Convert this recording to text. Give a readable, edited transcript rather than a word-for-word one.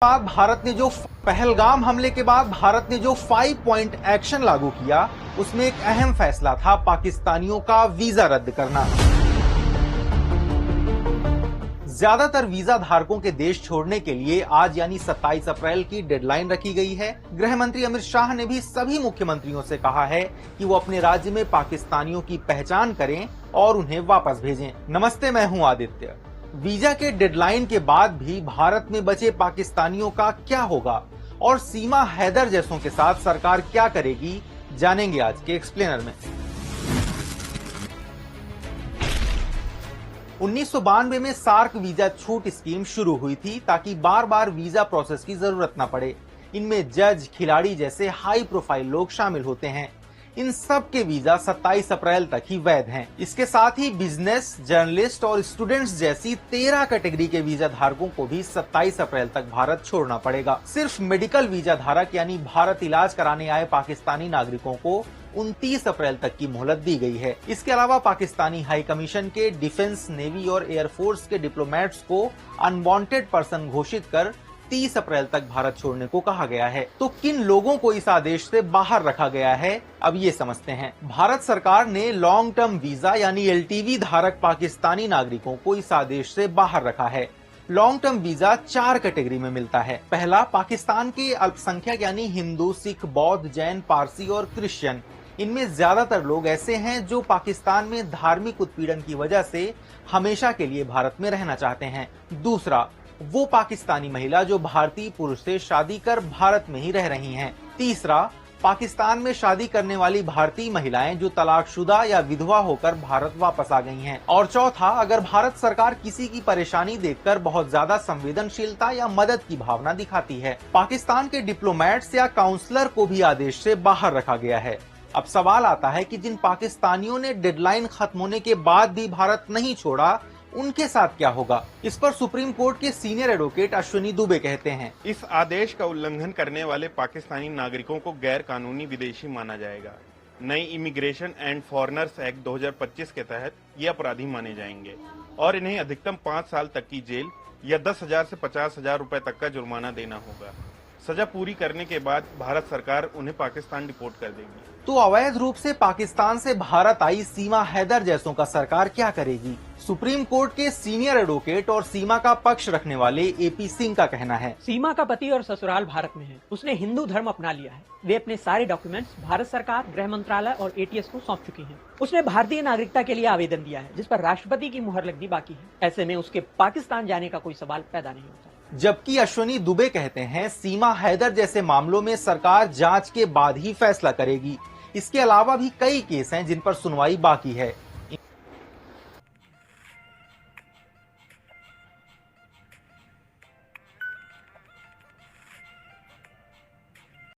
बाद भारत ने जो पहलगाम हमले के बाद भारत ने जो 5 पॉइंट एक्शन लागू किया, उसमें एक अहम फैसला था पाकिस्तानियों का वीजा रद्द करना। ज्यादातर वीजा धारकों के देश छोड़ने के लिए आज यानी 27 अप्रैल की डेडलाइन रखी गई है। गृह मंत्री अमित शाह ने भी सभी मुख्यमंत्रियों से कहा है कि वो अपने राज्य में पाकिस्तानियों की पहचान करें और उन्हें वापस भेजें। नमस्ते, मैं हूं आदित्य। वीजा के डेडलाइन के बाद भी भारत में बचे पाकिस्तानियों का क्या होगा और सीमा हैदर जैसों के साथ सरकार क्या करेगी, जानेंगे आज के एक्सप्लेनर में। 1992 में सार्क वीजा छूट स्कीम शुरू हुई थी ताकि बार बार वीजा प्रोसेस की जरूरत न पड़े। इनमें जज, खिलाड़ी जैसे हाई प्रोफाइल लोग शामिल होते हैं। इन सब के वीजा 27 अप्रैल तक ही वैध हैं। इसके साथ ही बिजनेस, जर्नलिस्ट और स्टूडेंट्स जैसी 13 कैटेगरी के वीजा धारकों को भी 27 अप्रैल तक भारत छोड़ना पड़ेगा। सिर्फ मेडिकल वीजा धारक यानी भारत इलाज कराने आए पाकिस्तानी नागरिकों को 29 अप्रैल तक की मोहलत दी गई है। इसके अलावा पाकिस्तानी हाई कमीशन के डिफेंस, नेवी और एयरफोर्स के डिप्लोमेट्स को अनवांटेड पर्सन घोषित कर 30 अप्रैल तक भारत छोड़ने को कहा गया है। तो किन लोगों को इस आदेश से बाहर रखा गया है, अब ये समझते हैं। भारत सरकार ने लॉन्ग टर्म वीजा यानी LTV धारक पाकिस्तानी नागरिकों को इस आदेश से बाहर रखा है। लॉन्ग टर्म वीजा 4 कैटेगरी में मिलता है। पहला, पाकिस्तान के अल्पसंख्यक यानी हिंदू, सिख, बौद्ध, जैन, पारसी और क्रिश्चियन। इनमें ज्यादातर लोग ऐसे हैं जो पाकिस्तान में धार्मिक उत्पीड़न की वजह से हमेशा के लिए भारत में रहना चाहते हैं। दूसरा, वो पाकिस्तानी महिला जो भारतीय पुरुष से शादी कर भारत में ही रह रही हैं। तीसरा, पाकिस्तान में शादी करने वाली भारतीय महिलाएं जो तलाकशुदा या विधवा होकर भारत वापस आ गई हैं। और चौथा, अगर भारत सरकार किसी की परेशानी देखकर बहुत ज्यादा संवेदनशीलता या मदद की भावना दिखाती है। पाकिस्तान के डिप्लोमेट्स या काउंसलर को भी आदेश से बाहर रखा गया है। अब सवाल आता है कि जिन पाकिस्तानियों ने डेडलाइन खत्म होने के बाद भी भारत नहीं छोड़ा, उनके साथ क्या होगा। इस पर सुप्रीम कोर्ट के सीनियर एडवोकेट अश्विनी दुबे कहते हैं, इस आदेश का उल्लंघन करने वाले पाकिस्तानी नागरिकों को गैर कानूनी विदेशी माना जाएगा। नई इमिग्रेशन एंड फॉरेनर्स एक्ट 2025 के तहत ये अपराधी माने जाएंगे और इन्हें अधिकतम 5 साल तक की जेल या 10,000 से 50,000 रुपए तक का जुर्माना देना होगा। सजा पूरी करने के बाद भारत सरकार उन्हें पाकिस्तान डिपोर्ट कर देगी। तो अवैध रूप से पाकिस्तान से भारत आई सीमा हैदर जैसों का सरकार क्या करेगी। सुप्रीम कोर्ट के सीनियर एडवोकेट और सीमा का पक्ष रखने वाले AP सिंह का कहना है, सीमा का पति और ससुराल भारत में है। उसने हिंदू धर्म अपना लिया है। वे अपने सारे डॉक्यूमेंट्स भारत सरकार, गृह मंत्रालय और ATS को सौंप चुकी हैं। उसने भारतीय नागरिकता के लिए आवेदन दिया है जिस पर राष्ट्रपति की मुहर लगनी बाकी है। ऐसे में उसके पाकिस्तान जाने का कोई सवाल पैदा नहीं होता। जबकि अश्विनी दुबे कहते हैं, सीमा हैदर जैसे मामलों में सरकार जांच के बाद ही फैसला करेगी। इसके अलावा भी कई केस हैं जिन पर सुनवाई बाकी है।